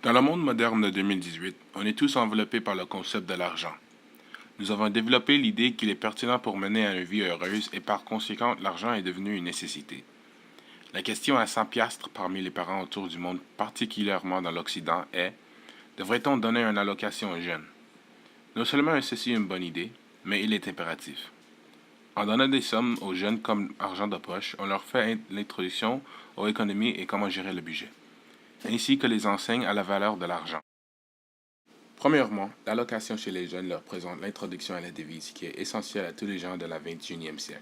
Dans le monde moderne de 2018, on est tous enveloppés par le concept de l'argent. Nous avons développé l'idée qu'il est pertinent pour mener à une vie heureuse et par conséquent, l'argent est devenu une nécessité. La question à 100 piastres parmi les parents autour du monde, particulièrement dans l'Occident, est: devrait-on donner une allocation aux jeunes? Non seulement est ceci une bonne idée, mais il est impératif. En donnant des sommes aux jeunes comme argent de poche, on leur fait l'introduction aux économies et comment gérer le budget, ainsi que les enseignes à la valeur de l'argent. Premièrement, l'allocation chez les jeunes leur présente l'introduction à la devise qui est essentielle à tous les gens de la 21e siècle.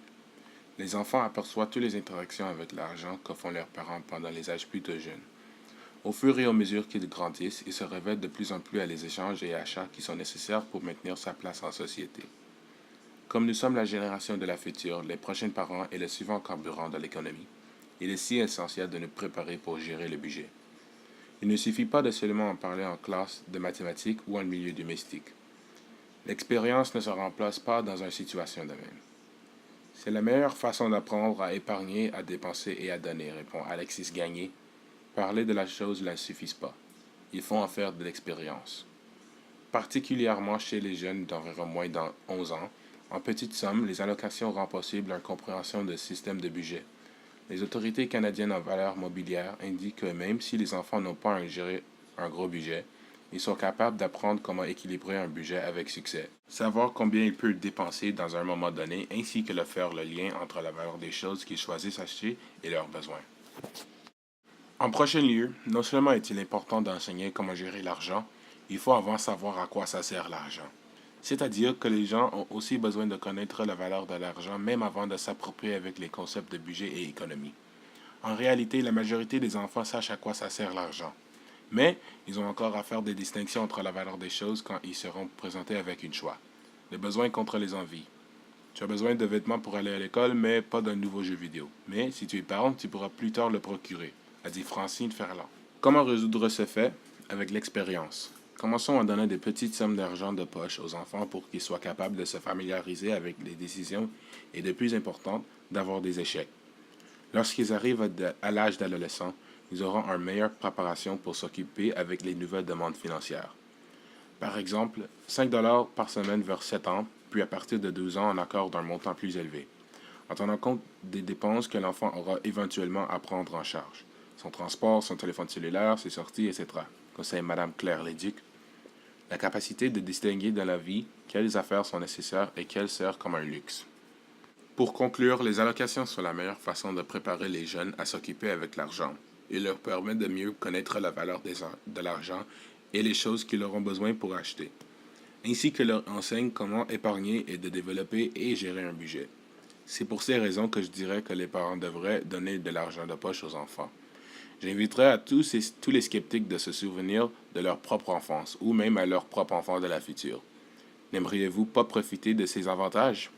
Les enfants aperçoivent toutes les interactions avec l'argent que font leurs parents pendant les âges plutôt jeunes. Au fur et à mesure qu'ils grandissent, ils se révèlent de plus en plus à les échanges et achats qui sont nécessaires pour maintenir sa place en société. Comme nous sommes la génération de la future, les prochains parents et le suivant carburant de l'économie, il est si essentiel de nous préparer pour gérer le budget. Il ne suffit pas de seulement en parler en classe de mathématiques ou en milieu domestique. L'expérience ne se remplace pas dans une situation de même. C'est la meilleure façon d'apprendre à épargner, à dépenser et à donner, répond Alexis Gagné. Parler de la chose ne suffit pas. Il faut en faire de l'expérience. Particulièrement chez les jeunes d'environ moins de 11 ans, en petite somme, les allocations rendent possible une compréhension de système de budget. Les autorités canadiennes en valeur mobilière indiquent que même si les enfants n'ont pas à gérer un gros budget, ils sont capables d'apprendre comment équilibrer un budget avec succès. Savoir combien ils peuvent dépenser dans un moment donné, ainsi que de faire le lien entre la valeur des choses qu'ils choisissent acheter et leurs besoins. En prochain lieu, non seulement est-il important d'enseigner comment gérer l'argent, il faut avant savoir à quoi ça sert l'argent. C'est-à-dire que les gens ont aussi besoin de connaître la valeur de l'argent même avant de s'approprier avec les concepts de budget et économie. En réalité, la majorité des enfants sachent à quoi ça sert l'argent. Mais ils ont encore à faire des distinctions entre la valeur des choses quand ils seront présentés avec une choix. Les besoins contre les envies. Tu as besoin de vêtements pour aller à l'école, mais pas d'un nouveau jeu vidéo. Mais si tu es parent, tu pourras plus tard le procurer, a dit Francine Ferland. Comment résoudre ce fait? Avec l'expérience. Commençons en donnant des petites sommes d'argent de poche aux enfants pour qu'ils soient capables de se familiariser avec les décisions et, de plus important, d'avoir des échecs. Lorsqu'ils arrivent à l'âge d'adolescent, ils auront une meilleure préparation pour s'occuper avec les nouvelles demandes financières. Par exemple, 5 par semaine vers 7 ans, puis à partir de 12 ans, on accorde un montant plus élevé, en tenant compte des dépenses que l'enfant aura éventuellement à prendre en charge. Son transport, son téléphone cellulaire, ses sorties, etc. Conseille Mme Claire Léduc. La capacité de distinguer dans la vie quelles affaires sont nécessaires et quelles servent comme un luxe. Pour conclure, les allocations sont la meilleure façon de préparer les jeunes à s'occuper avec l'argent. Il leur permet de mieux connaître la valeur de l'argent et les choses qu'ils auront besoin pour acheter, ainsi que leur enseigne comment épargner et de développer et gérer un budget. C'est pour ces raisons que je dirais que les parents devraient donner de l'argent de poche aux enfants. J'inviterai à tous les sceptiques de se souvenir de leur propre enfance ou même à leur propre enfant de la future. N'aimeriez-vous pas profiter de ces avantages?